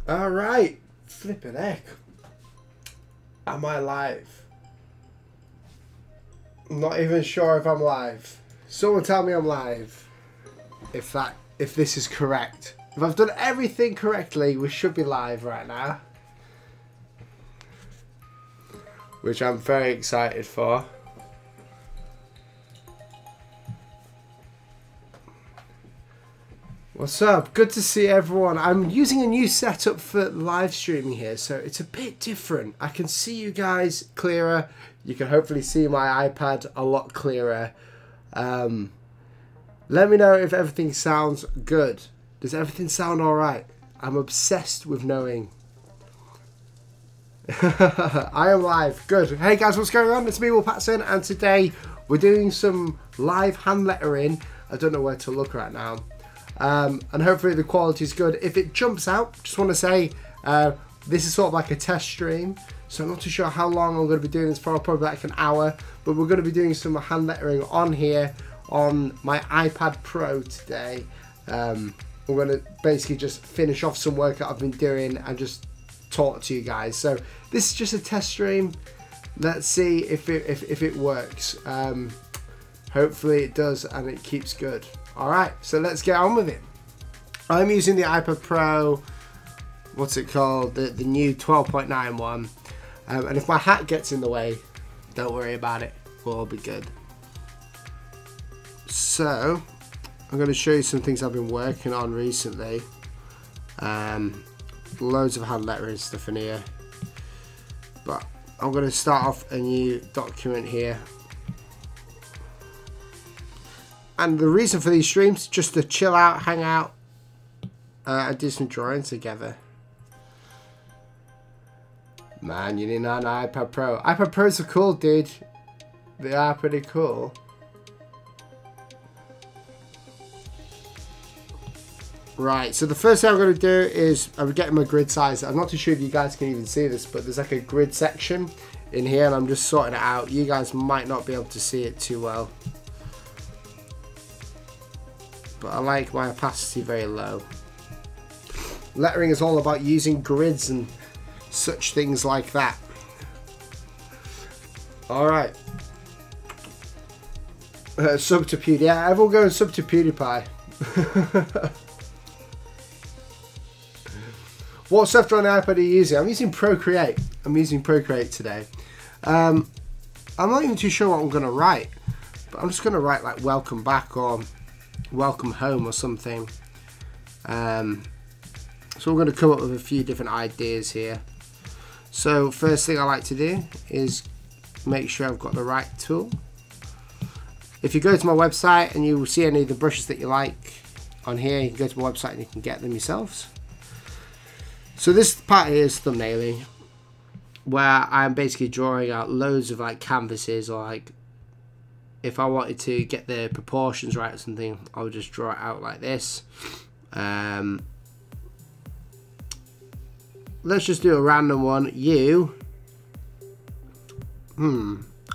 Alright, flipping heck. Am I live? I'm not even sure if I'm live. Someone tell me I'm live. If this is correct. If I've done everything correctly, we should be live right now. Which I'm very excited for. What's up? Good to see everyone. I'm using a new setup for live streaming here, so it's a bit different. I can see you guys clearer. You can hopefully see my iPad a lot clearer. Let me know if everything sounds good. Does everything sound alright? I'm obsessed with knowing. I am live. Good. Hey guys, what's going on? It's me, Paterson, and today we're doing some live hand lettering. I don't know where to look right now. And hopefully the quality is good. If it jumps out, just want to say this is sort of like a test stream, so I'm not too sure how long I'm going to be doing this for, probably like an hour, but we're going to be doing some hand lettering on here on my iPad Pro today. We're going to basically just finish off some work that I've been doing and just talk to you guys. So this is just a test stream. Let's see if it works. Hopefully it does and it keeps good. Alright, so let's get on with it. I'm using the iPad Pro, what's it called, the new 12.9 one. And if my hat gets in the way, don't worry about it, we'll all be good. So, I'm going to show you some things I've been working on recently. Loads of hand lettering stuff in here. But I'm going to start off a new document here. And the reason for these streams, just to chill out, hang out, and do some drawing together. Man, you need an iPad Pro. iPad Pros are cool, dude. They are pretty cool. Right, so the first thing I'm going to do is I'm getting my grid size. I'm not too sure if you guys can even see this, but there's like a grid section in here, and I'm just sorting it out. You guys might not be able to see it too well. But I like my opacity very low. Lettering is all about using grids and such things like that. Alright. Sub to PewDiePie. Yeah, everyone going sub to PewDiePie. What software on the iPad are you using? I'm using Procreate. I'm using Procreate today. I'm not even too sure what I'm going to write. But I'm just going to write like welcome back or welcome home or something. So we're going to come up with a few different ideas here. So first thing I like to do is make sure I've got the right tool. If you go to my website and you will see any of the brushes that you like on here, you can go to my website and you can get them yourselves. So this part here is thumbnailing, where I'm basically drawing out loads of like canvases, or like if I wanted to get the proportions right or something, I would just draw it out like this. Let's just do a random one. I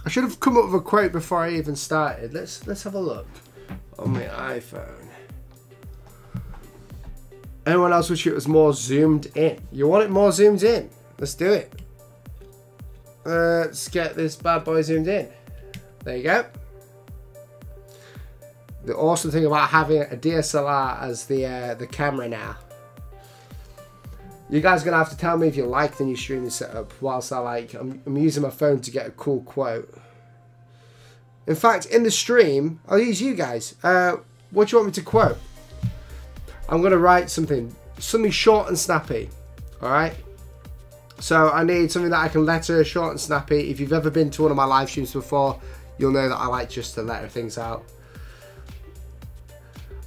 should have come up with a quote before I even started. Let's have a look on my iPhone. Anyone else wish it was more zoomed in? You want it more zoomed in? Let's do it. Let's get this bad boy zoomed in. There you go. The awesome thing about having a DSLR as the camera now. You guys are gonna have to tell me if you like the new streaming setup. Whilst I'm using my phone to get a cool quote. In fact, in the stream, I'll use you guys. What do you want me to quote? I'm gonna write something short and snappy. All right. So I need something that I can letter, short and snappy. If you've ever been to one of my live streams before, you'll know that I like just to letter things out.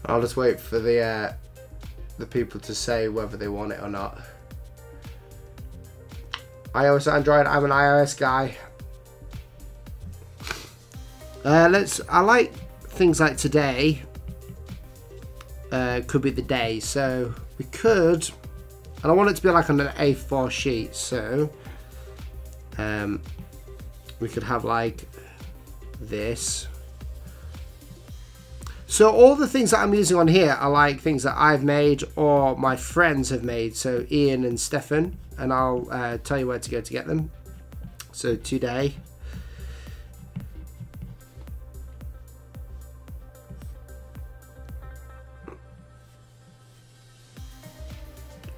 I'll just wait for the people to say whether they want it or not. iOS, Android. I'm an iOS guy. I like things like today. Could be the day, so we could, and I want it to be like on an A4 sheet, so we could have like this. So all the things that I'm using on here are like things that I've made or my friends have made. So Ian and Stefan, and I'll tell you where to go to get them. So today,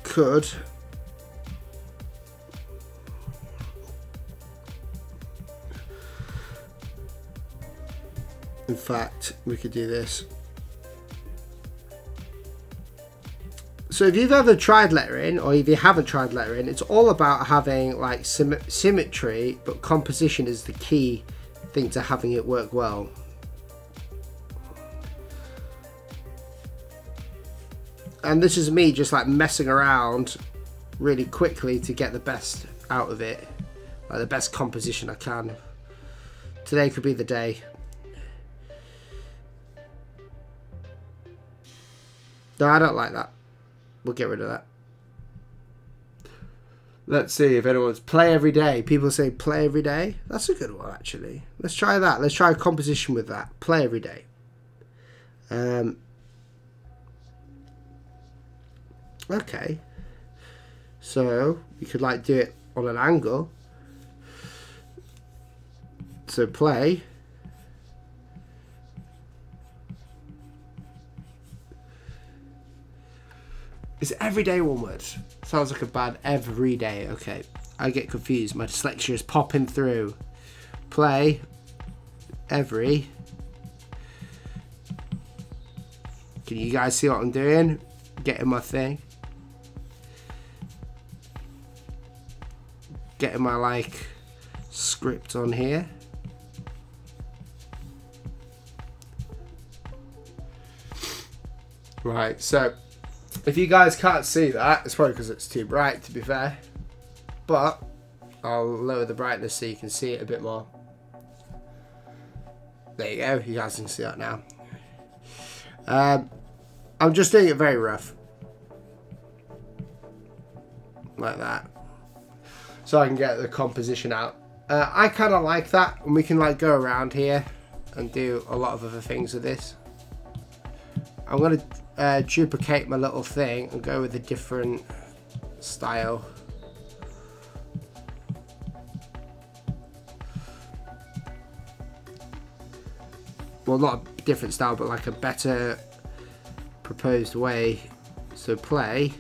could in fact we could do this. So if you've ever tried lettering, or if you haven't tried lettering, it's all about having like symmetry, but composition is the key thing to having it work well. And this is me just like messing around really quickly to get the best out of it, like the best composition I can. Today could be the day. No, I don't like that. We'll get rid of that. Let's see if anyone's play every day. People say play every day. That's a good one, actually. Let's try that. Let's try a composition with that. Play every day. Okay. So you could like do it on an angle. So play. Is everyday one word? Sounds like a bad everyday. Okay, I get confused. My dyslexia is popping through. Play every. Can you guys see what I'm doing? Getting my thing. Getting my like script on here. Right, so if you guys can't see that, it's probably because it's too bright, to be fair. But I'll lower the brightness so you can see it a bit more. There you go, you guys can see that now. I'm just doing it very rough. Like that. So I can get the composition out. I kind of like that, and we can like go around here and do a lot of other things with this. I'm going to duplicate my little thing and go with a different style. Well, not a different style, but like a better proposed way. So play.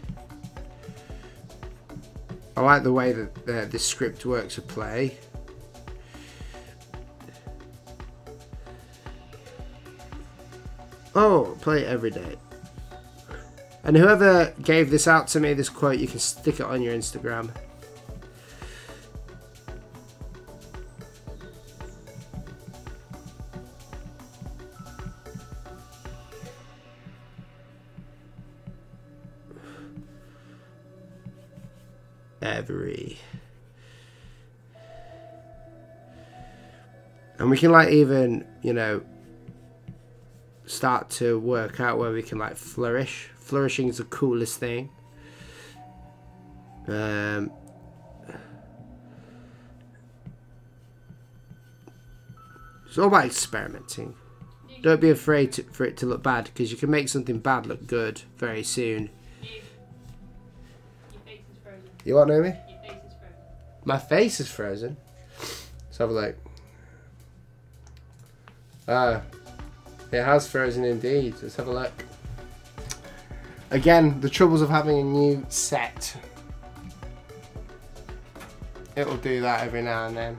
I like the way that this script works with play. Oh, play every day. And whoever gave this out to me, this quote, you can stick it on your Instagram. Every. And we can like even, you know, start to work out where we can like flourish. Flourishing is the coolest thing. It's all about experimenting. Don't be afraid for it to look bad, because you can make something bad look good very soon. Your face is frozen. You what, Naomi? Your face is frozen. My face is frozen. Let's have a look. It has frozen indeed. Let's have a look. Again, the troubles of having a new set. It'll do that every now and then.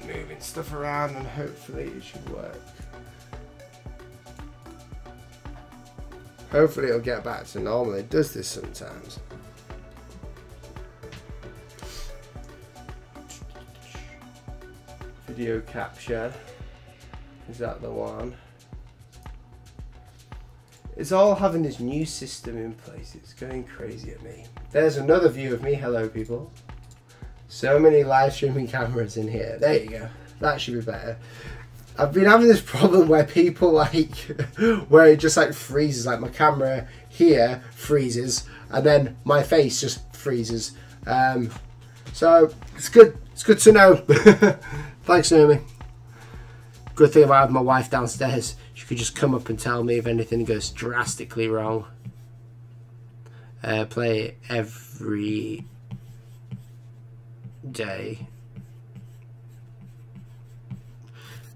Moving stuff around and hopefully it should work. Hopefully it'll get back to normal. It does this sometimes. Video capture. Is that the one? It's all having this new system in place. It's going crazy at me. There's another view of me. Hello, people. So many live streaming cameras in here. There you go. That should be better. I've been having this problem where people like, where it just like freezes. Like my camera here freezes, and then my face just freezes. So it's good. It's good to know. Thanks, Naomi. Good thing about having my wife downstairs. She could just come up and tell me if anything goes drastically wrong. Play every day.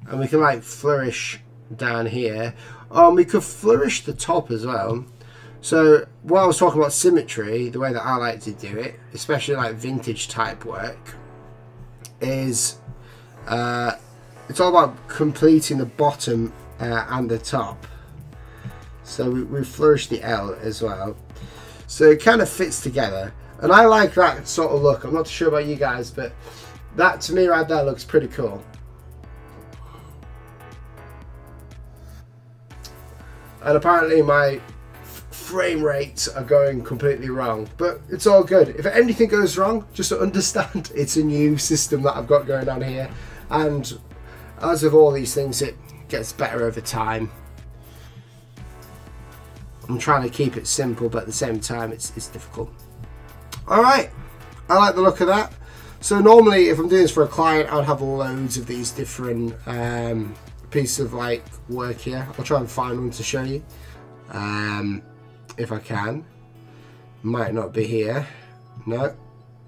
And we can like flourish down here. Oh, and we could flourish the top as well. So while I was talking about symmetry, the way that I like to do it, especially like vintage type work, is it's all about completing the bottom and the top. So we flourish the L as well. So it kind of fits together. And I like that sort of look. I'm not sure about you guys, but that to me right there looks pretty cool. And apparently my frame rates are going completely wrong, but it's all good. If anything goes wrong, just to understand it's a new system that I've got going on here, and as with all these things, it gets better over time. I'm trying to keep it simple, but at the same time it's difficult. Alright, I like the look of that. So normally if I'm doing this for a client, I'd have loads of these different pieces of like work here. I'll try and find one to show you if I can. Might not be here. No.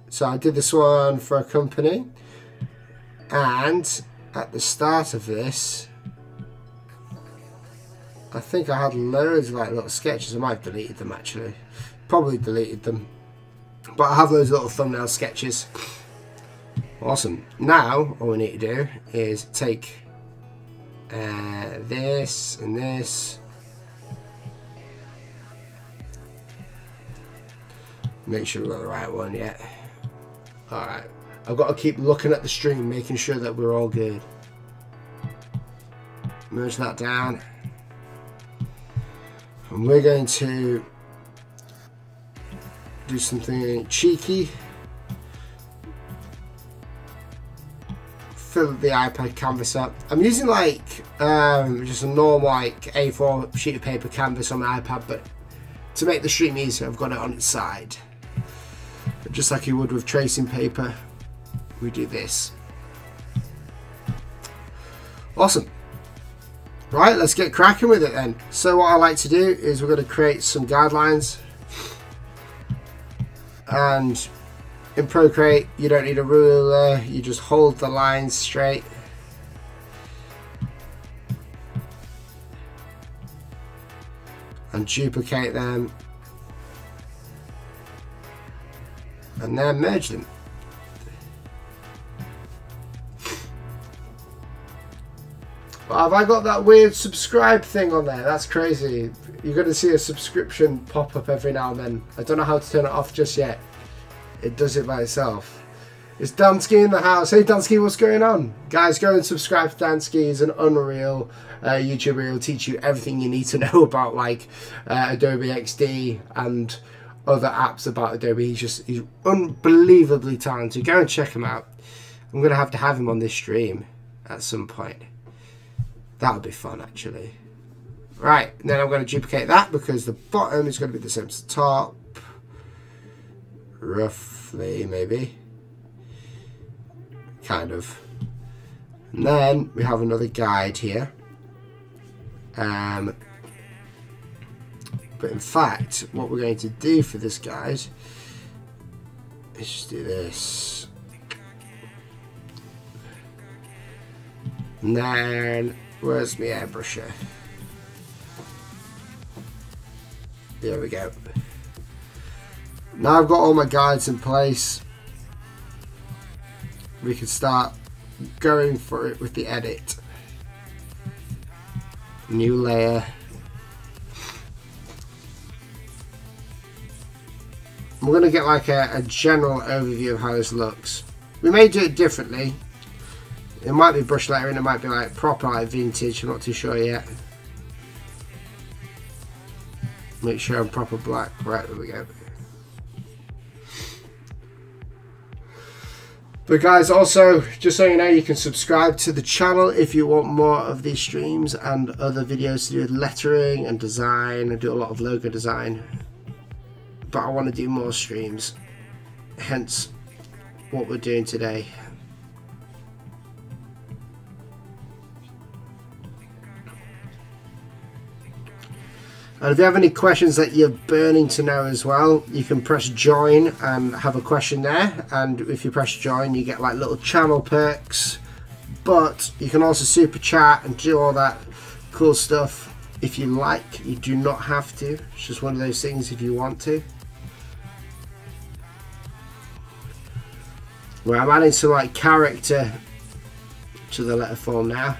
So I did this one for a company, and at the start of this I think I had loads of like little sketches. I might have deleted them actually. Probably deleted them. But I have those little thumbnail sketches. Awesome. Now all we need to do is take this and this. Make sure we've got the right one yet. Alright. I've got to keep looking at the stream, making sure that we're all good. Merge that down. And we're going to do something cheeky. Fill the iPad canvas up. I'm using like just a normal like A4 sheet of paper canvas on my iPad, but to make the stream easier, I've got it on its side. But just like you would with tracing paper, we do this. Awesome. Right, let's get cracking with it then. So what I like to do is we're going to create some guidelines. And in Procreate, you don't need a ruler, you just hold the lines straight. And duplicate them. And then merge them. But have I got that weird subscribe thing on there? That's crazy. You're going to see a subscription pop up every now and then. I don't know how to turn it off just yet. It does it by itself. It's Dansky in the house. Hey Dansky, what's going on? Guys, go and subscribe to Dansky. He's an unreal YouTuber. He'll teach you everything you need to know about like Adobe XD and other apps about Adobe. He's unbelievably talented. Go and check him out. I'm going to have him on this stream at some point. That would be fun actually. Right, and then I'm going to duplicate that because the bottom is going to be the same as the top. Roughly, maybe. Kind of. And then we have another guide here. But in fact, what we're going to do for this guide is just do this. And then, where's my airbrusher? There we go. Now I've got all my guides in place, we can start going for it with the edit. New layer. We're going to get like a general overview of how this looks. We may do it differently. It might be brush lettering, it might be like proper like vintage, I'm not too sure yet. Make sure I'm proper black. Right, there we go. But guys, also, just so you know, you can subscribe to the channel if you want more of these streams and other videos to do with lettering and design. I do a lot of logo design. But I want to do more streams. Hence, what we're doing today. And if you have any questions that you're burning to know as well, you can press join and have a question there. And if you press join, you get like little channel perks. But you can also super chat and do all that cool stuff if you like. You do not have to. It's just one of those things if you want to. Well, I'm adding some like character to the letter form now.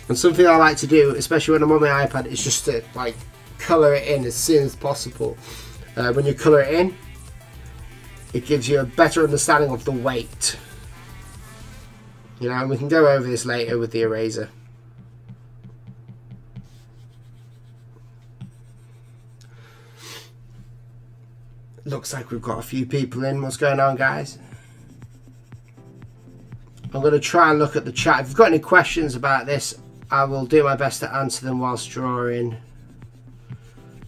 And something I like to do, especially when I'm on my iPad, is just to like colour it in as soon as possible. When you colour it in, it gives you a better understanding of the weight. You know, and we can go over this later with the eraser. Looks like we've got a few people in. What's going on, guys? I'm going to try and look at the chat. If you've got any questions about this, I will do my best to answer them whilst drawing.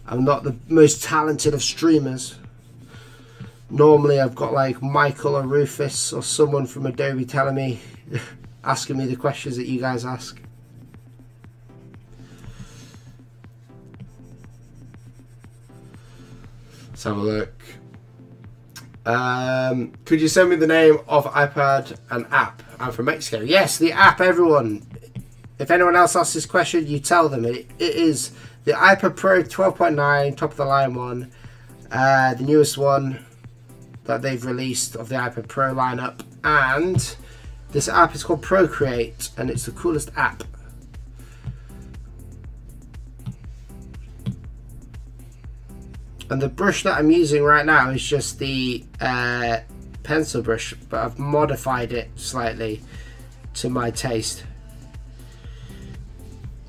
I'm not the most talented of streamers. Normally I've got like Michael or Rufus or someone from Adobe telling me, asking me the questions that you guys ask. Let's have a look. Could you send me the name of iPad and app? I'm from Mexico. Yes, the app, everyone. If anyone else asks this question, you tell them. It is the iPad Pro 12.9, top of the line one. The newest one that they've released of the iPad Pro lineup. And this app is called Procreate, and it's the coolest app. And the brush that I'm using right now is just the pencil brush, but I've modified it slightly to my taste.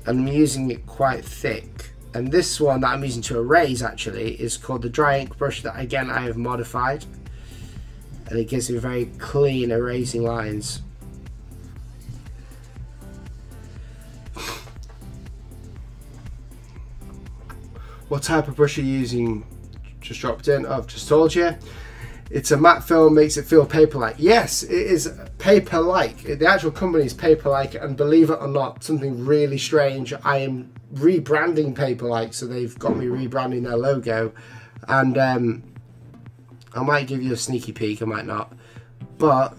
I'm using it quite thick. And this one that I'm using to erase actually is called the dry ink brush that again I have modified. And it gives me very clean erasing lines. What type of brush are you using? Just dropped in. I've just told you. It's a matte film, makes it feel paper-like. Yes, it is paper-like. The actual company is paper-like, and believe it or not, something really strange, I am rebranding paper-like, so they've got me rebranding their logo. And I might give you a sneaky peek, I might not. But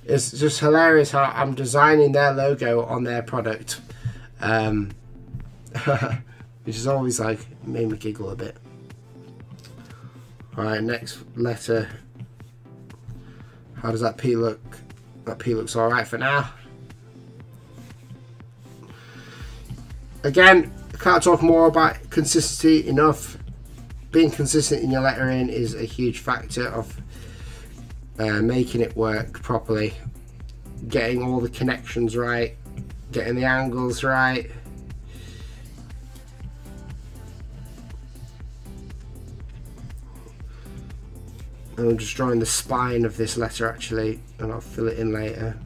it's just hilarious how I'm designing their logo on their product. Which is always like, made me giggle a bit. Alright, next letter. How does that P look? That P looks alright for now. Again, I can't talk more about consistency enough. Being consistent in your lettering is a huge factor of making it work properly. Getting all the connections right. Getting the angles right. I'm just drawing the spine of this letter actually, and I'll fill it in later.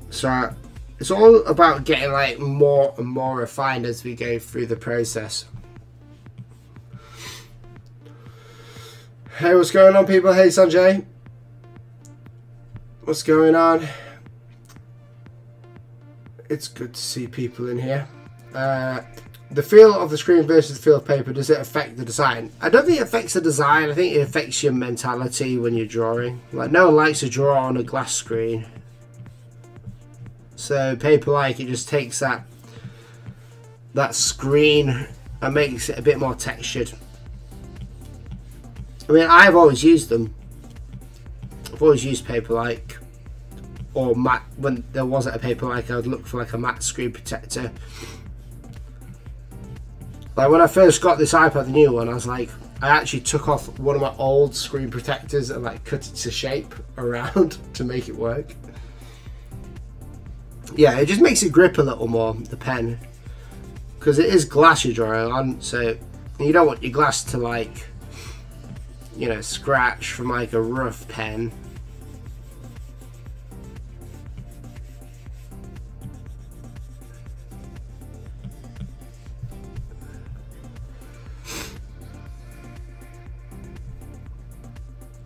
So it's all about getting like more and more refined as we go through the process. Hey, what's going on, people? Hey, Sanjay. What's going on? It's good to see people in here. The feel of the screen versus the feel of paper, does it affect the design? I don't think it affects the design. I think it affects your mentality when you're drawing. Like, no one likes to draw on a glass screen. So paper-like, it just takes that screen and makes it a bit more textured. I mean, I've always used them. I've always used paper-like or matte. When there wasn't a paper-like, I would look for like a matte screen protector. Like when I first got this iPad, the new one, I was like, I actually took off one of my old screen protectors and like cut it to shape around to make it work. Yeah, it just makes it grip a little more, the pen, because it is glass you're drawing on, so you don't want your glass to like, you know, scratch from like a rough pen.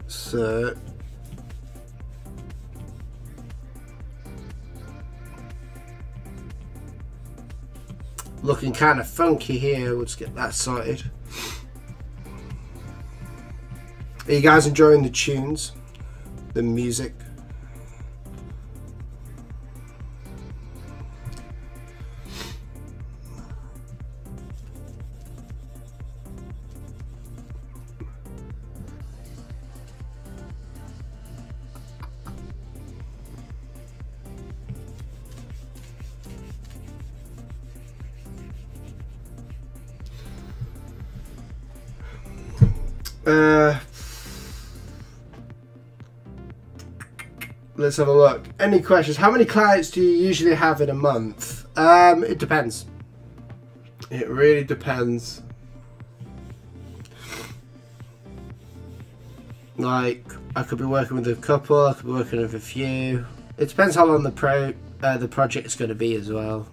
So looking kind of funky here. We'll just get that sorted. Are you guys enjoying the tunes, the music? Let's have a look. Any questions? How many clients do you usually have in a month? It depends. It really depends. Like, I could be working with a couple, I could be working with a few. It depends how long the project's going to be as well.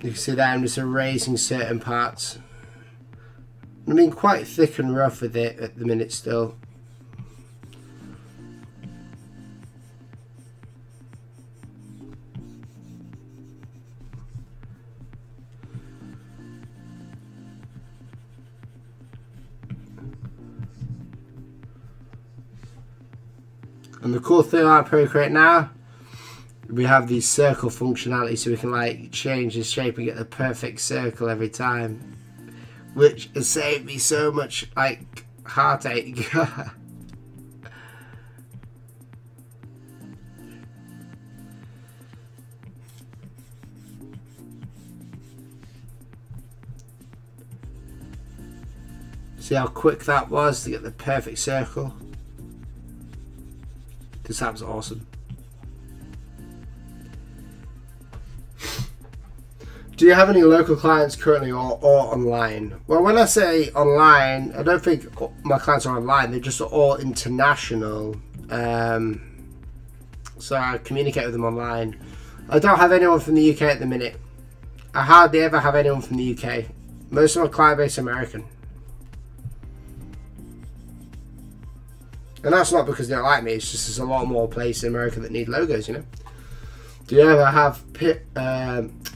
You can see that I'm just erasing certain parts. I'm being quite thick and rough with it at the minute still. And the cool thing about Procreate now, we have the circle functionality, so we can like change the shape and get the perfect circle every time, which has saved me so much like heartache. See how quick that was to get the perfect circle? This app's awesome. Do you have any local clients currently or online? Well, when I say online, I don't think my clients are online. They're just all international. So I communicate with them online. I don't have anyone from the UK at the minute. I hardly ever have anyone from the UK. Most of my client base is American. And that's not because they don't like me. It's just there's a lot more places in America that need logos, you know. Do you ever have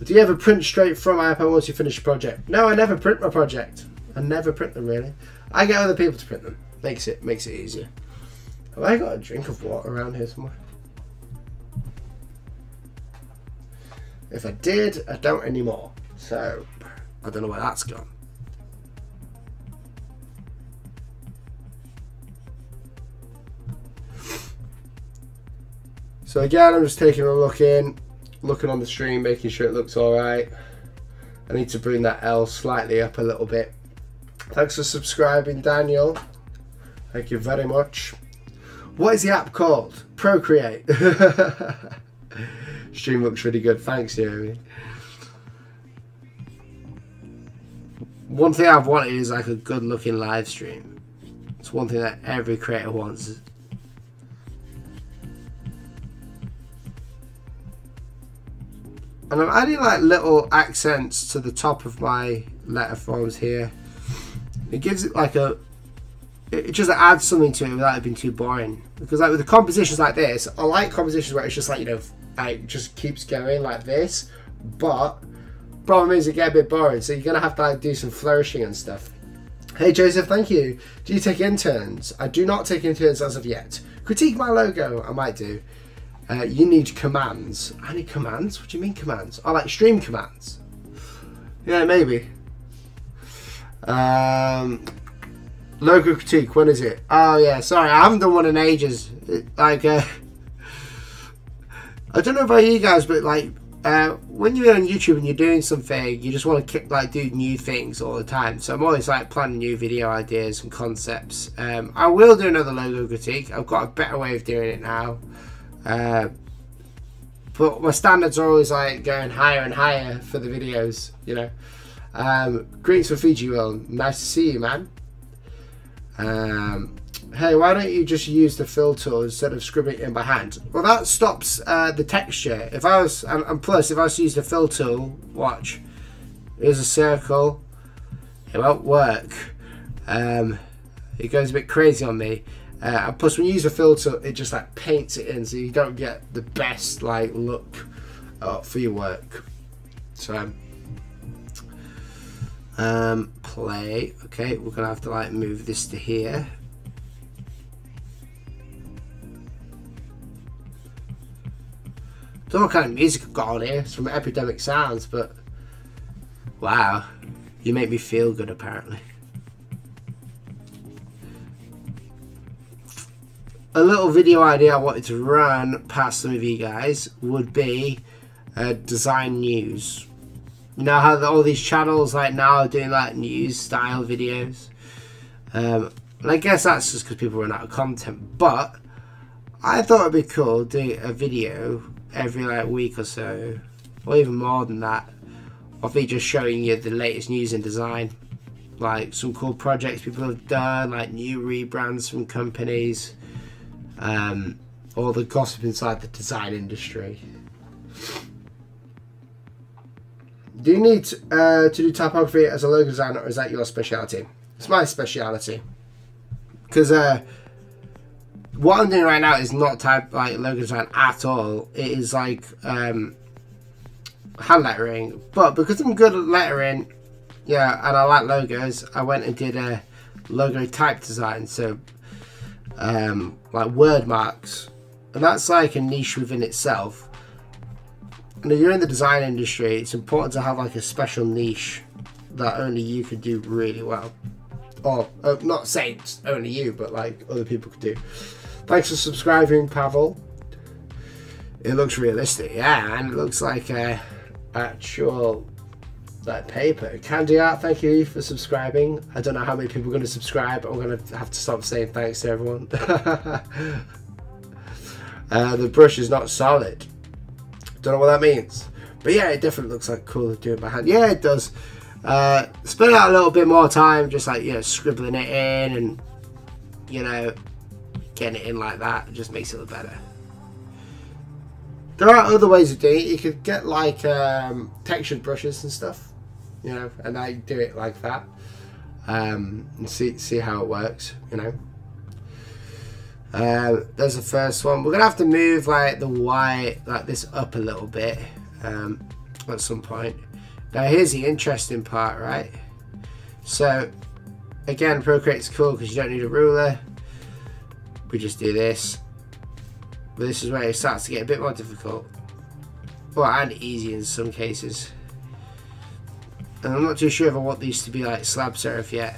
do you ever print straight from iPad once you finish a project? No, I never print my project. I never print them really. I get other people to print them. Makes it easier. Have I got a drink of water around here somewhere? If I did, I don't anymore. So I don't know where that's gone. So again, I'm just taking a look in, looking on the stream, making sure it looks alright. I need to bring that L slightly up a little bit. Thanks for subscribing, Daniel. Thank you very much. What is the app called? Procreate. Stream looks really good. Thanks, Jeremy. One thing I've wanted is like a good looking live stream. It's one thing that every creator wants. And I'm adding like little accents to the top of my letter forms here. It gives it like it just adds something to it without it being too boring. Because like with the compositions like this, I like compositions where it's just like, you know, like just keeps going like this. But problem is it gets a bit boring, so you're gonna have to like do some flourishing and stuff. Hey Joseph, thank you. Do you take interns? I do not take interns as of yet. Critique my logo, I might do. You need commands. I need commands? What do you mean commands? Oh, like stream commands. Yeah, maybe. Logo critique, when is it? Oh yeah, sorry, I haven't done one in ages. I don't know about you guys, but like when you're on YouTube and you're doing something, you just want to do new things all the time. So I'm always like planning new video ideas and concepts. I will do another logo critique. I've got a better way of doing it now. But my standards are always like going higher and higher for the videos, you know. Greetings from Fiji World. Nice to see you, man. Hey, why don't you just use the fill tool instead of scribbling it in by hand? Well, that stops the texture. If I was, and plus, if I was to use the fill tool, watch, Here's a circle. It won't work. It goes a bit crazy on me. And plus, when you use a filter, it just like paints it in, so you don't get the best like look for your work. So, play. Okay, we're gonna have to like move this to here. Don't know what kind of music I've got on here. It's from Epidemic Sounds, but wow, you make me feel good apparently. A little video idea I wanted to run past some of you guys would be design news. You know how all these channels like now are doing like news style videos, and I guess that's just because people run out of content, but I thought it'd be cool doing a video every like week or so, or even more than that, of me just showing you the latest news in design, like some cool projects people have done, like new rebrands from companies, all the gossip inside the design industry. Do you need to do typography as a logo designer, or is that your speciality? It's my speciality, because what I'm doing right now is not logo design at all. It is like hand lettering, but because I'm good at lettering, yeah, and I like logos, I went and did a logo type design, so like word marks, and that's like a niche within itself. And if you're in the design industry, it's important to have like a special niche that only you could do really well, or not saying it's only you, but like other people could do. Thanks for subscribing, Pavel. It looks realistic, yeah, and it looks like actual like paper. Candy Art, thank you for subscribing. I don't know how many people are going to subscribe. I'm going to have to stop saying thanks to everyone. The brush is not solid. Don't know what that means, but yeah, it definitely looks like cool to do it by hand. Yeah, it does. Spend out a little bit more time, just like, you know, scribbling it in and, you know, getting it in like that. It just makes it look better. There are other ways of doing it. You could get like textured brushes and stuff, you know, and I do it like that, and see how it works, you know. There's the first one. We're gonna have to move like the white like this up a little bit at some point. Now here's the interesting part, right? So again, Procreate's cool because you don't need a ruler. We just do this, but this is where it starts to get a bit more difficult, well, and easy in some cases. And I'm not too sure if I want these to be like slab serif yet.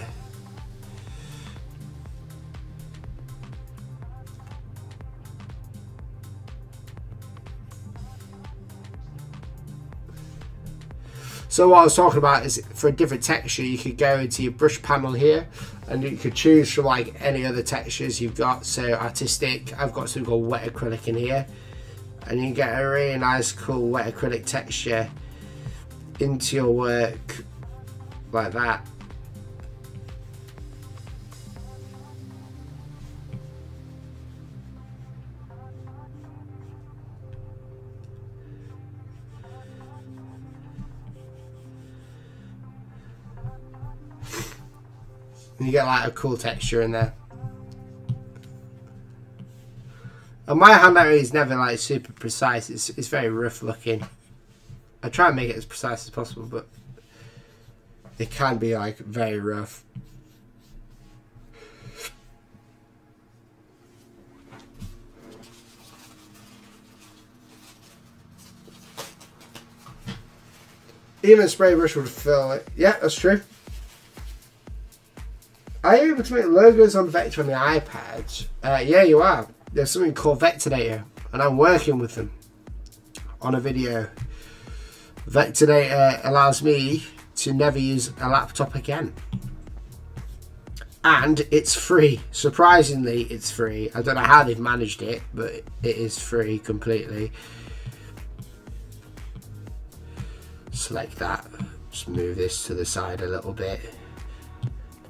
So what I was talking about is, for a different texture, you could go into your brush panel here, and you could choose from like any other textures you've got. So artistic, I've got something called wet acrylic in here, and you can get a really nice, cool wet acrylic texture into your work like that. And you get like a cool texture in there. And my hand lettering is never like super precise. It's very rough looking. I try and make it as precise as possible, but it can be like very rough. Even a spray brush would fill it. Yeah, that's true. Are you able to make logos on Vector on the iPad? Yeah, you are. There's something called Vector, and I'm working with them on a video. Vector allows me to never use a laptop again. And it's free. Surprisingly, it's free. I don't know how they've managed it, but it is free completely. Select that. Just move this to the side a little bit.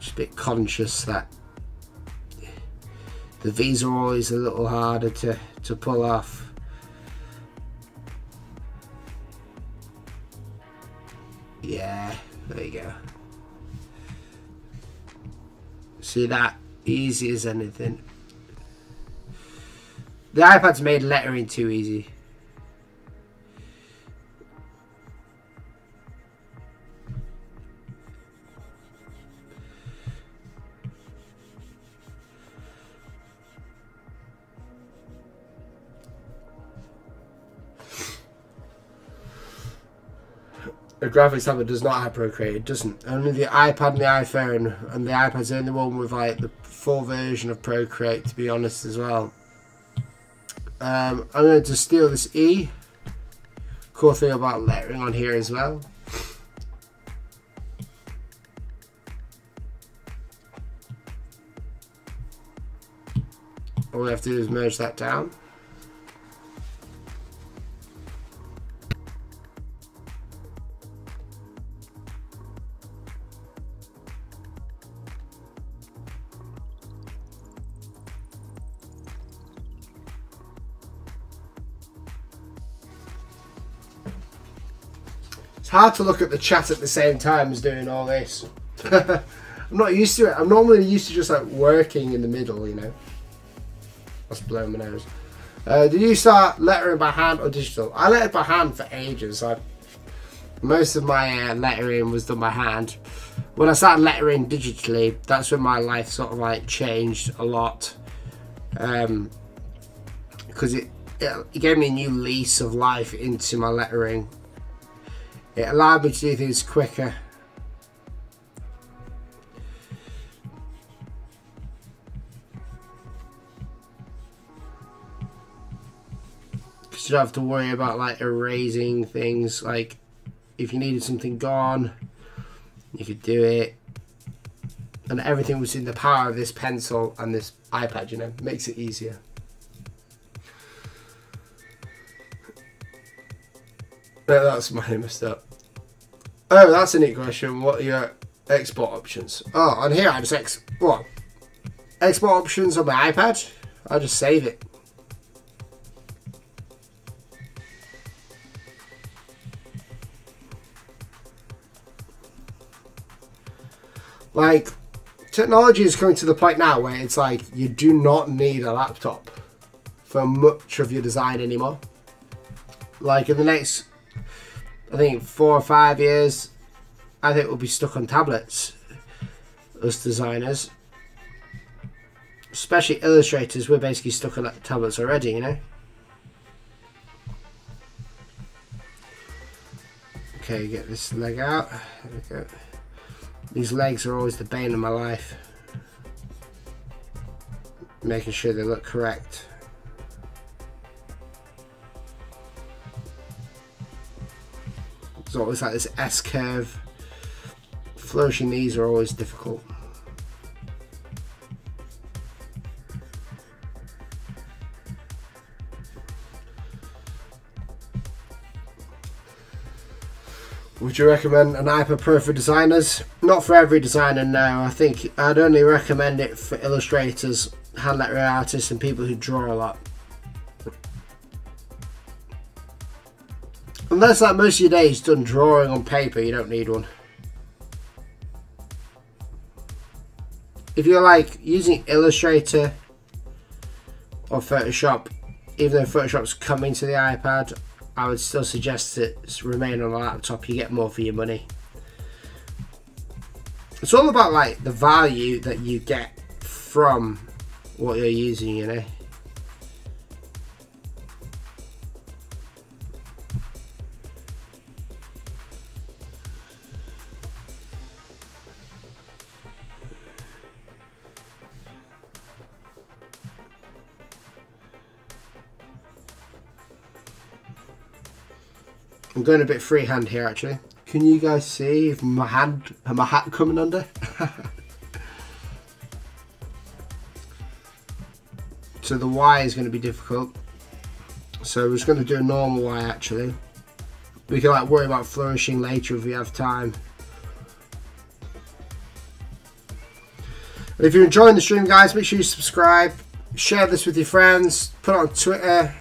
Just a bit conscious that the V's are always a little harder to pull off. Yeah, there you go. See that? Easy as anything. The iPad's made lettering too easy. The graphics tablet does not have Procreate. It doesn't. Only the iPad and the iPhone, and the iPad's the only one with like the full version of Procreate, to be honest, as well. I'm going to steal this E. Cool thing about lettering on here as well. All we have to do is merge that down. It's hard to look at the chat at the same time as doing all this. I'm not used to it. I'm normally used to just like working in the middle, you know. That's blowing my nose. Did you start lettering by hand or digital? I lettered by hand for ages. Most of my lettering was done by hand. When I started lettering digitally, that's when my life sort of like changed a lot. Because it gave me a new lease of life into my lettering. It allowed me to do things quicker. Because you don't have to worry about like erasing things. Like if you needed something gone, you could do it. And everything was in the power of this pencil and this iPad, you know, makes it easier. No, that's mine messed up. Oh, that's a neat question. What are your export options? Oh, on here I just export options on my iPad. I just save it. Like, technology is coming to the point now where it's like you do not need a laptop for much of your design anymore. Like in the next, I think 4 or 5 years, I think we'll be stuck on tablets as designers. Especially illustrators, we're basically stuck on tablets already, you know. Okay, get this leg out. There we go. These legs are always the bane of my life. Making sure they look correct. It's always like this S-curve. Flourishing these are always difficult. Would you recommend an iPad Pro for designers? Not for every designer, no. I think I'd only recommend it for illustrators, hand lettering artists and people who draw a lot. Unless like most of your day is done drawing on paper, you don't need one. If you're like using Illustrator or Photoshop, even though Photoshop's coming to the iPad, I would still suggest it remain on a laptop. You get more for your money. It's all about like the value that you get from what you're using, you know. I'm going a bit freehand here actually. Can you guys see if my hat coming under? So the Y is going to be difficult. So we're just going to do a normal Y actually. We can like worry about flourishing later if we have time. And if you're enjoying the stream, guys, make sure you subscribe, share this with your friends, put it on Twitter.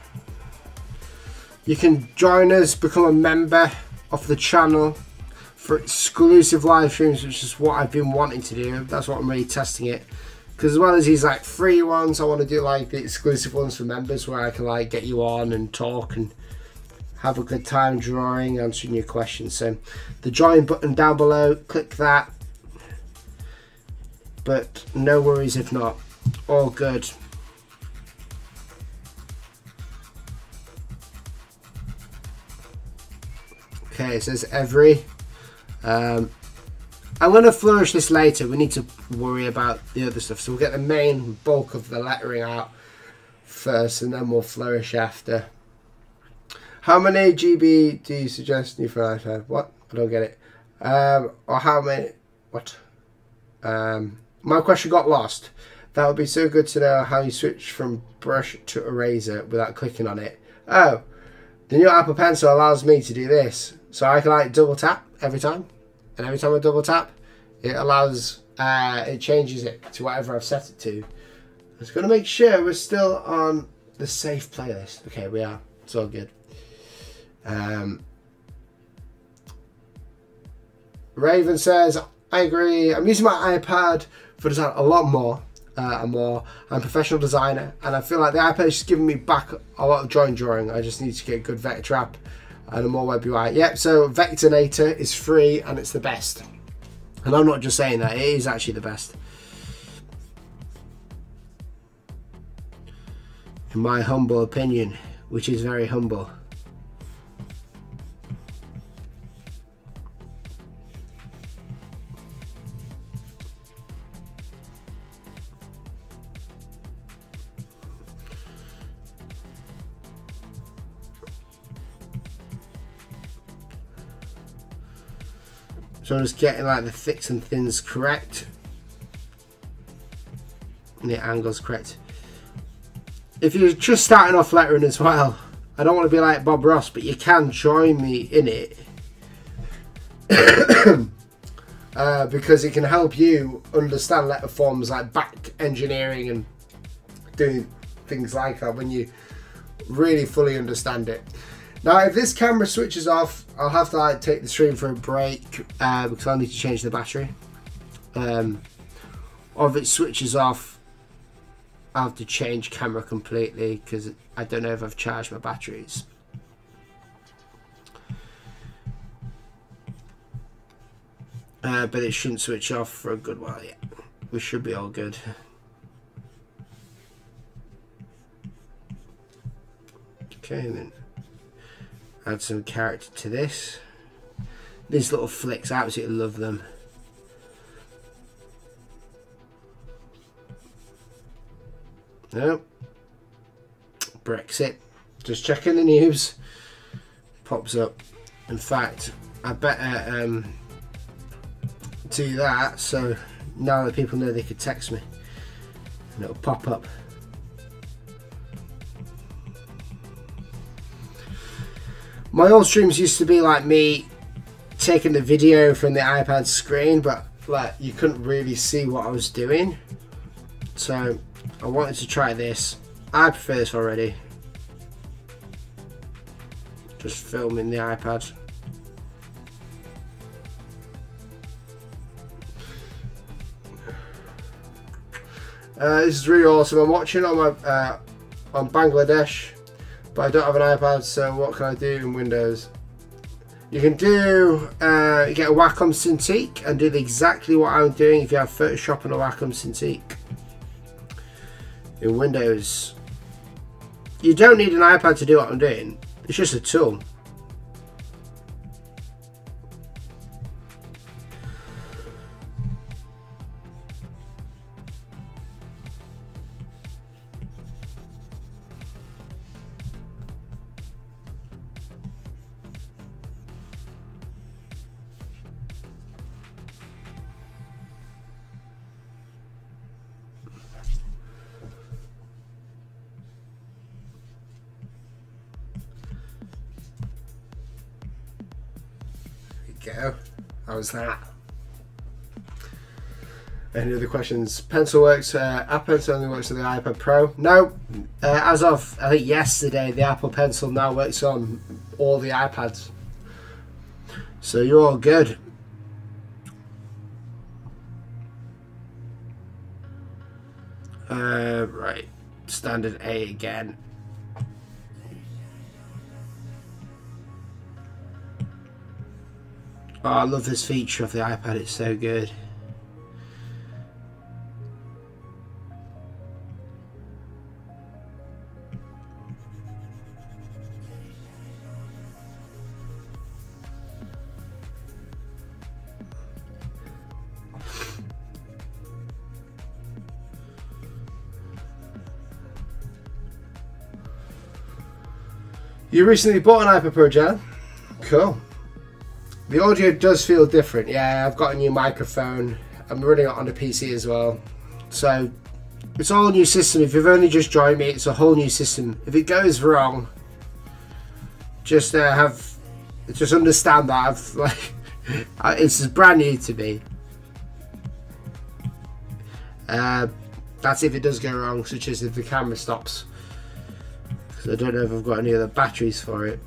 You can join us, become a member of the channel for exclusive live streams, which is what I've been wanting to do. That's what I'm really testing it. Because as well as these like free ones, I want to do like the exclusive ones for members where I can like get you on and talk and have a good time drawing, answering your questions. So the join button down below, click that. But no worries if not, all good. Okay, it says every. I'm going to flourish this later. We need to worry about the other stuff. So we'll get the main bulk of the lettering out first, and then we'll flourish after. How many GB do you suggest you for iPad? What? I don't get it. Or how many? What? My question got lost. That would be so good to know how you switch from brush to eraser without clicking on it. Oh, the new Apple Pencil allows me to do this. So I can like double tap every time. And every time I double tap, it allows, it changes it to whatever I've set it to. I'm just going to make sure we're still on the safe playlist. Okay, we are. It's all good. Raven says, I agree. I'm using my iPad for design a lot more and more. I'm a professional designer, and I feel like the iPad is just giving me back a lot of drawing. I just need to get a good vector app and a more web UI. Yep, so Vectornator is free and it's the best. And I'm not just saying that, it is actually the best. In my humble opinion, which is very humble. So I'm just getting like the thicks and thins correct. And the angles correct. If you're just starting off lettering as well, I don't want to be like Bob Ross, but you can join me in it. Because it can help you understand letter forms like back engineering and doing things like that when you really fully understand it. Now if this camera switches off, I'll have to like take the stream for a break because I need to change the battery. Or if it switches off, I have to change camera completely because I don't know if I've charged my batteries. But it shouldn't switch off for a good while yet. We should be all good. Okay, and then add some character to this. These little flicks, I absolutely love them. Nope. Brexit. Just checking the news. Pops up. In fact, I better do that so now that people know they could text me and it'll pop up. My old streams used to be like me taking the video from the iPad screen, but like you couldn't really see what I was doing. So I wanted to try this. I prefer this already. Just filming the iPad. This is really awesome. I'm watching on my on Bangladesh, but I don't have an iPad, so what can I do in Windows? You can do get a Wacom Cintiq and do exactly what I'm doing if you have Photoshop and a Wacom Cintiq. In Windows, you don't need an iPad to do what I'm doing. It's just a tool. Go. How was that? Any other questions? Pencil works. Apple Pencil only works on the iPad Pro. No, as of I think yesterday, the Apple Pencil now works on all the iPads. So you're all good. Right, standard A again. Oh, I love this feature of the iPad, it's so good. You recently bought an iPad Pro, Jan? Cool. The audio does feel different. Yeah, I've got a new microphone. I'm running it on the PC as well. So, it's all a new system. If you've only just joined me, it's a whole new system. If it goes wrong, just understand that it's brand new to me. That's if it does go wrong, such as if the camera stops. Because I don't know if I've got any other batteries for it.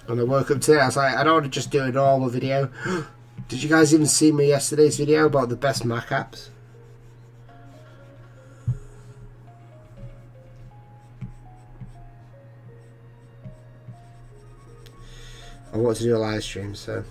And I woke up today, I was like, I don't want to just do a normal video. Did you guys even see me yesterday's video about the best Mac apps? I want to do a live stream, so.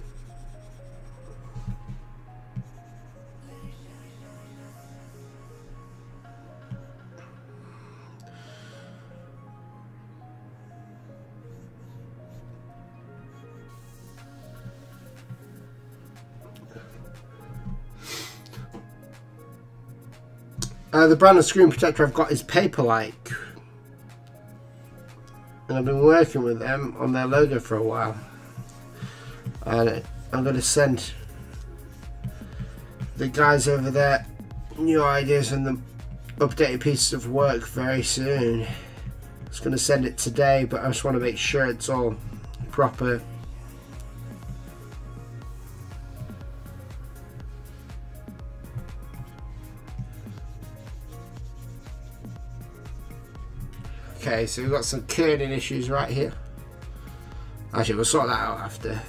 The brand of screen protector I've got is Paperlike, and I've been working with them on their logo for a while, and I'm going to send the guys over there new ideas and the updated pieces of work very soon. I was going to send it today, but I just want to make sure it's all proper. Okay, so we've got some kerning issues right here. Actually, we'll sort that out after.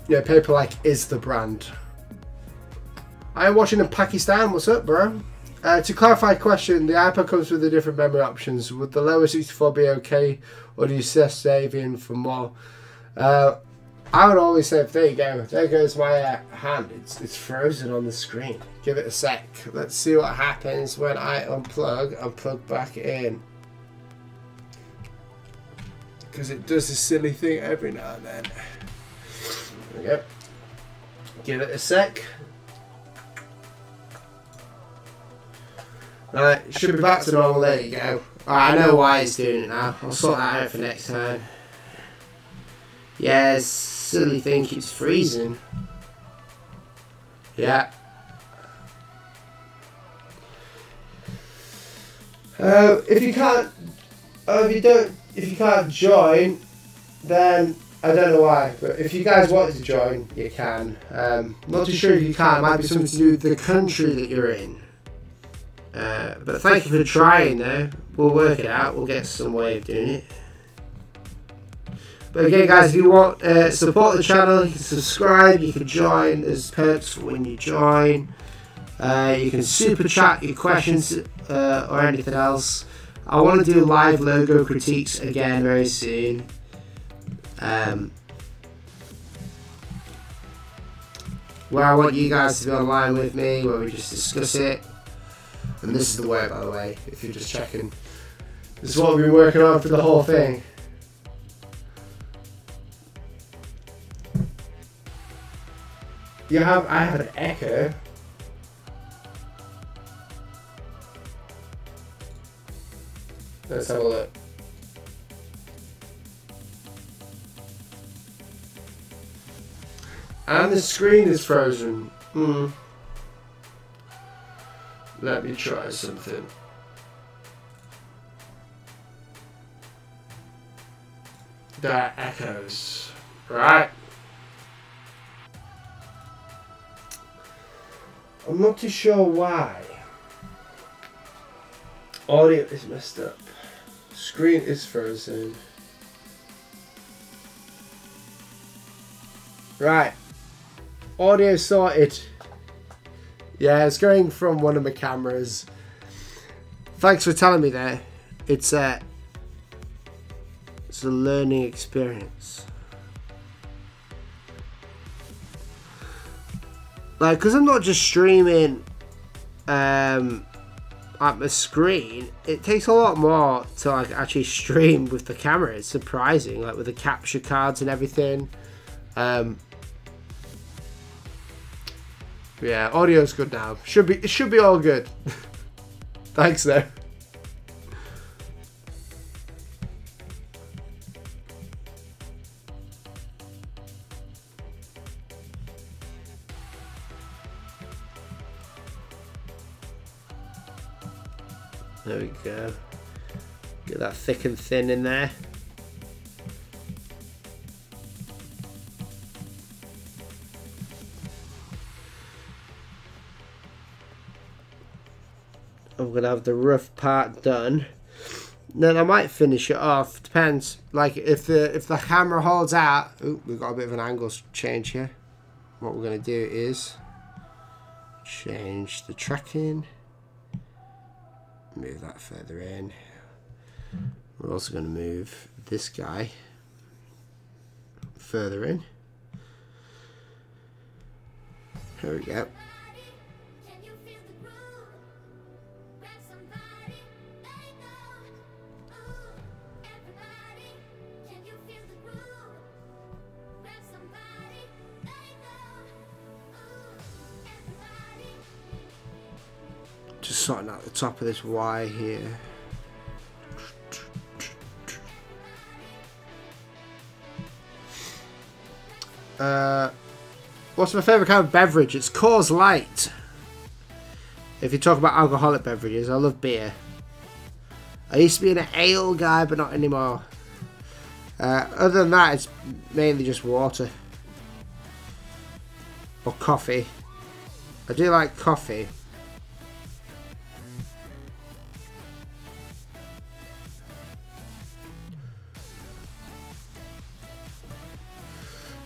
Yeah, Paperlike is the brand. I am watching in Pakistan. What's up, bro? To clarify a question, the iPad comes with the different memory options. Would the lower 64 be okay, or do you suggest saving for more? I would always say, there you go. There goes my hand. It's frozen on the screen. Give it a sec. Let's see what happens when I unplug and plug back in. Because it does this silly thing every now and then. There we go. Give it a sec. Right, should be back to normal. There you go. Right, I know why it's doing it now. I'll sort that out for next time. Yeah, silly thing keeps freezing. Yeah. If you can't join, then I don't know why. But if you guys wanted to join, you can. Not too sure if you can. It might be something to do with the country that you're in. But thank you for trying, though. We'll work it out. We'll get some way of doing it. But again, guys, if you want support the channel, you can subscribe, you can join. There's perks for when you join. You can super chat your questions or anything else. I want to do live logo critiques again very soon. Where I want you guys to be online with me, where we just discuss it. And this is the way, by the way, if you're just checking. This is what we've been working on for the whole thing. I have an echo. Let's have a look. And the screen is frozen. Let me try something. That echoes. Right. I'm not too sure why. Audio is messed up. Screen is frozen. Right. Audio sorted. Yeah, it's going from one of my cameras. Thanks for telling me there. It's a learning experience. Like, because I'm not just streaming at my screen, it takes a lot more to like actually stream with the camera. It's surprising, like with the capture cards and everything. Yeah, audio's good now. It should be all good. Thanks though. There we go. Get that thick and thin in there. I'm gonna have the rough part done. Then I might finish it off. Depends. Like if the camera holds out. Ooh, we've got a bit of an angle change here. What we're gonna do is change the tracking. Move that further in. We're also going to move this guy further in. There we go. Just sorting out the top of this Y here. What's my favourite kind of beverage? It's Coors Light. If you talk about alcoholic beverages, I love beer. I used to be an ale guy, but not anymore. Other than that, it's mainly just water. Or coffee. I do like coffee.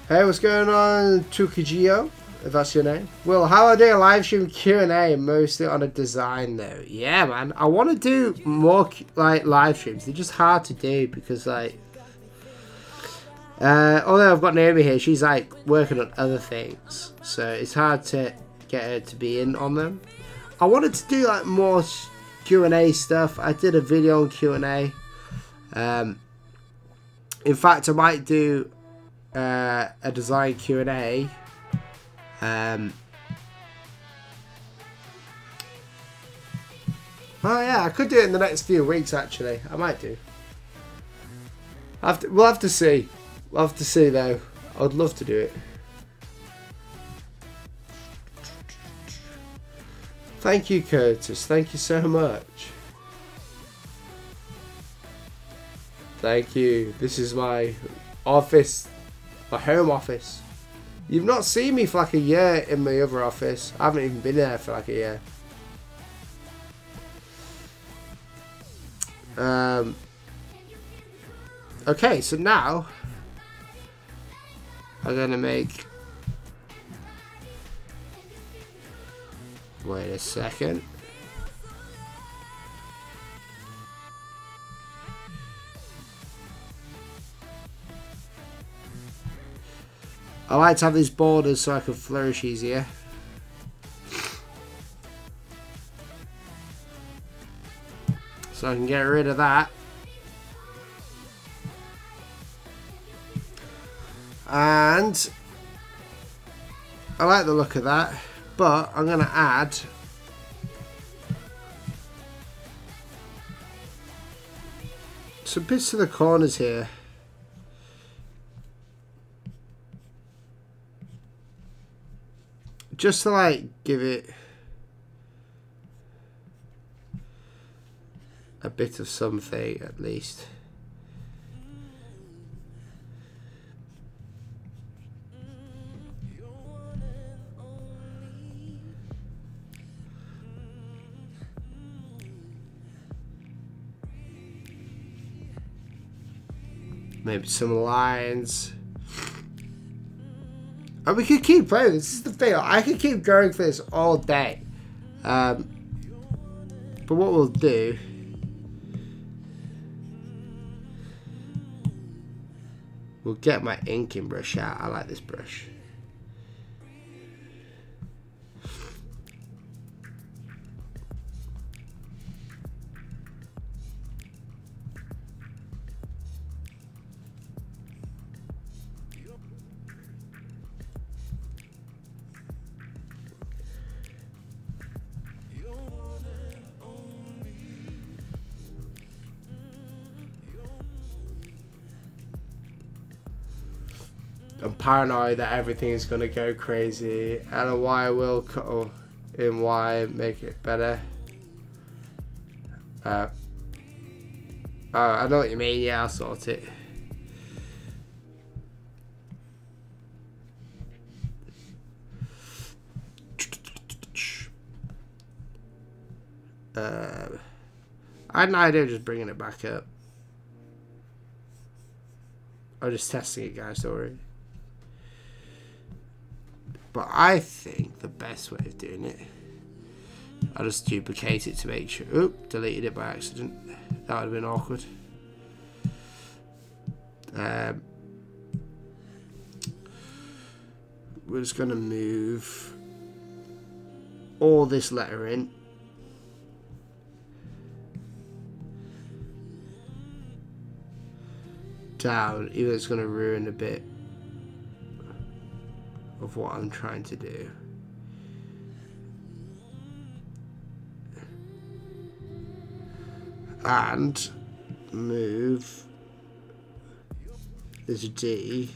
Hey, what's going on, Tukijio, if that's your name? Well, how I do a live stream Q&A, mostly on a design though. Yeah, man, I want to do more like live streams. They're just hard to do because like, although I've got Naomi here, she's like working on other things, so it's hard to get her to be in on them. I wanted to do like more Q&A stuff. I did a video on Q&A. In fact, I might do a design Q&A. Oh yeah, I could do it in the next few weeks actually. I might do. We'll have to see. We'll have to see though. I'd love to do it. Thank you, Curtis. Thank you so much. Thank you. This is my office. My home office. You've not seen me for like a year in my other office. I haven't even been there for like a year. Okay, so now I'm gonna make. Wait a second. I like to have these borders so I can flourish easier. So I can get rid of that. And I like the look of that, but I'm going to add some bits to the corners here. Just to like give it a bit of something at least. Maybe some lines. And we could keep playing. This is the thing. I could keep going for this all day. But what we'll do... We'll get my inking brush out. I like this brush. I'm paranoid that everything is going to go crazy. I don't know why I will cut in Y, make it better. Oh, I know what you mean. Yeah, I'll sort it. I had an idea of just bringing it back up. I'm just testing it, guys, don't worry. But I think the best way of doing it, I'll just duplicate it to make sure. Oop, deleted it by accident. That would have been awkward. We're just going to move all this letter in. Down, even though it's going to ruin a bit of what I'm trying to do. And move this D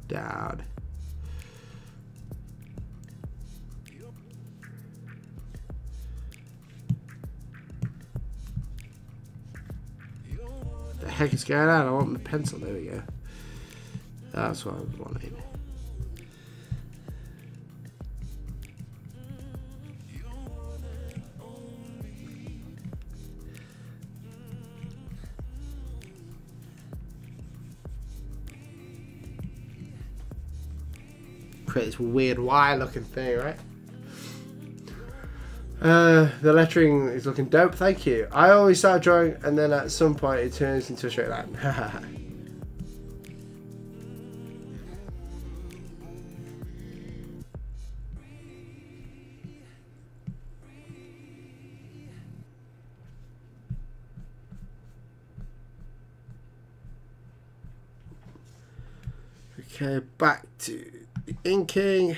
down. The heck is going on? I want the pencil. There we go. That's what I was wanting. Create this weird Y looking thing, right? The lettering is looking dope, thank you. I always start drawing and then at some point it turns into a straight line. Okay, back to the inking.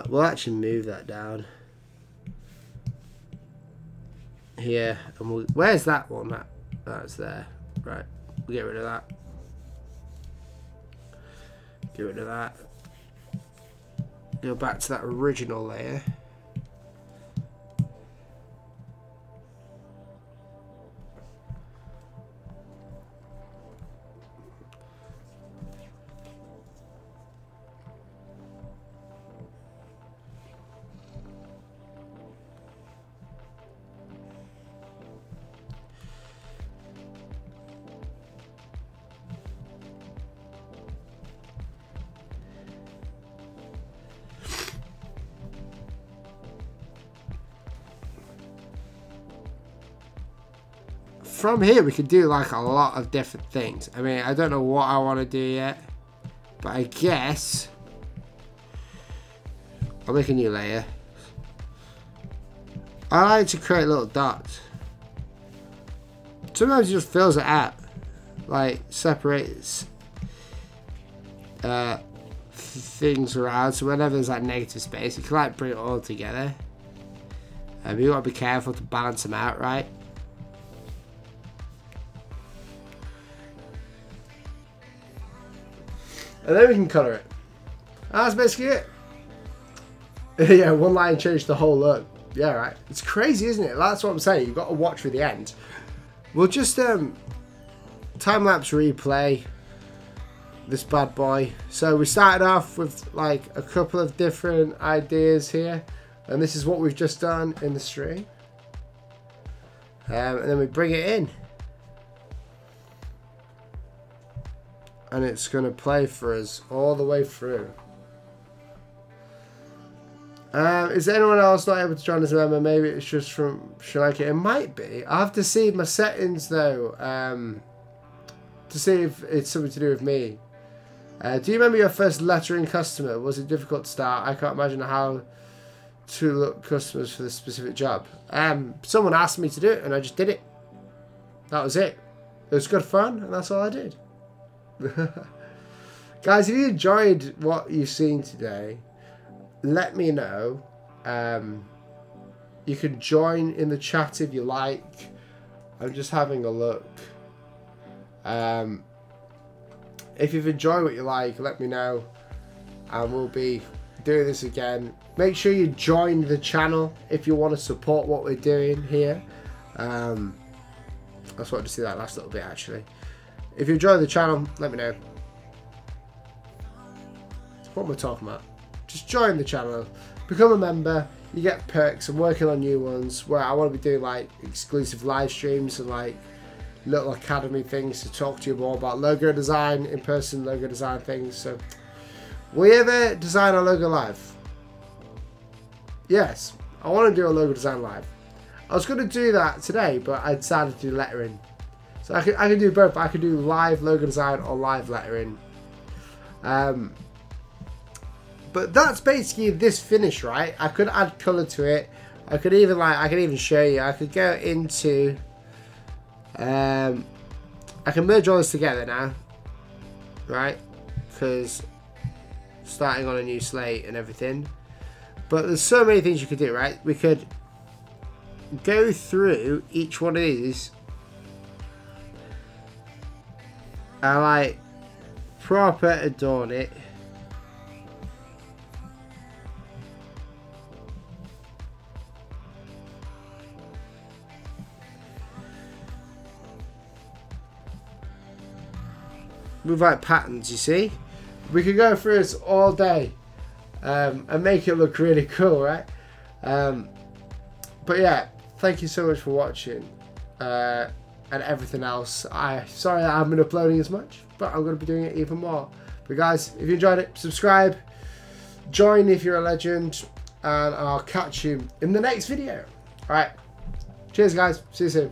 We'll actually move that down here, and where's that one? That's there, right? We'll get rid of that. Get rid of that. Go back to that original layer. From here we could do like a lot of different things. I mean, I don't know what I want to do yet, but I guess I'll make a new layer. I like to create little dots. Sometimes it just fills it out, like separates things around. So whenever there's like negative space, you can like bring it all together. You got to be careful to balance them out, right? And then we can colour it. That's basically it. Yeah, one line changed the whole look. Yeah, right. It's crazy, isn't it? That's what I'm saying. You've got to watch for the end. We'll just time-lapse replay this bad boy. So we started off with like a couple of different ideas here. And this is what we've just done in the stream. And then we bring it in. And it's going to play for us all the way through. Is anyone else not able to join as a member? Maybe it's just from Sri Lanka. It might be. I have to see my settings though. To see if it's something to do with me. Do you remember your first lettering customer? Was it difficult to start? I can't imagine how to look customers for this specific job. Someone asked me to do it and I just did it. That was it. It was good fun and that's all I did. Guys, if you enjoyed what you've seen today, let me know. You can join in the chat if you like. I'm just having a look. If you've enjoyed what you like, let me know and we'll be doing this again. Make sure you join the channel if you want to support what we're doing here. I just wanted to see that last little bit actually. If you enjoy the channel, let me know. What am I talking about? Just join the channel, become a member, you get perks. I'm working on new ones where I want to be doing like exclusive live streams and like little academy things to talk to you more about logo design, in-person logo design things. So will you ever design a logo live? Yes, I want to do a logo design live. I was going to do that today, but I decided to do lettering. So I can do both. I can do live logo design or live lettering. But that's basically this finish, right? I could add color to it. I could even show you. I could go into I can merge all this together now, right? Because starting on a new slate and everything. But there's so many things you could do, right? We could go through each one of these and like proper adorn it. With like patterns, you see, we could go through this all day and make it look really cool, right? But yeah, thank you so much for watching and everything else. Sorry that I haven't been uploading as much, but I'm going to be doing it even more. But guys, if you enjoyed it, subscribe, join if you're a legend, and I'll catch you in the next video. All right, cheers guys, see you soon.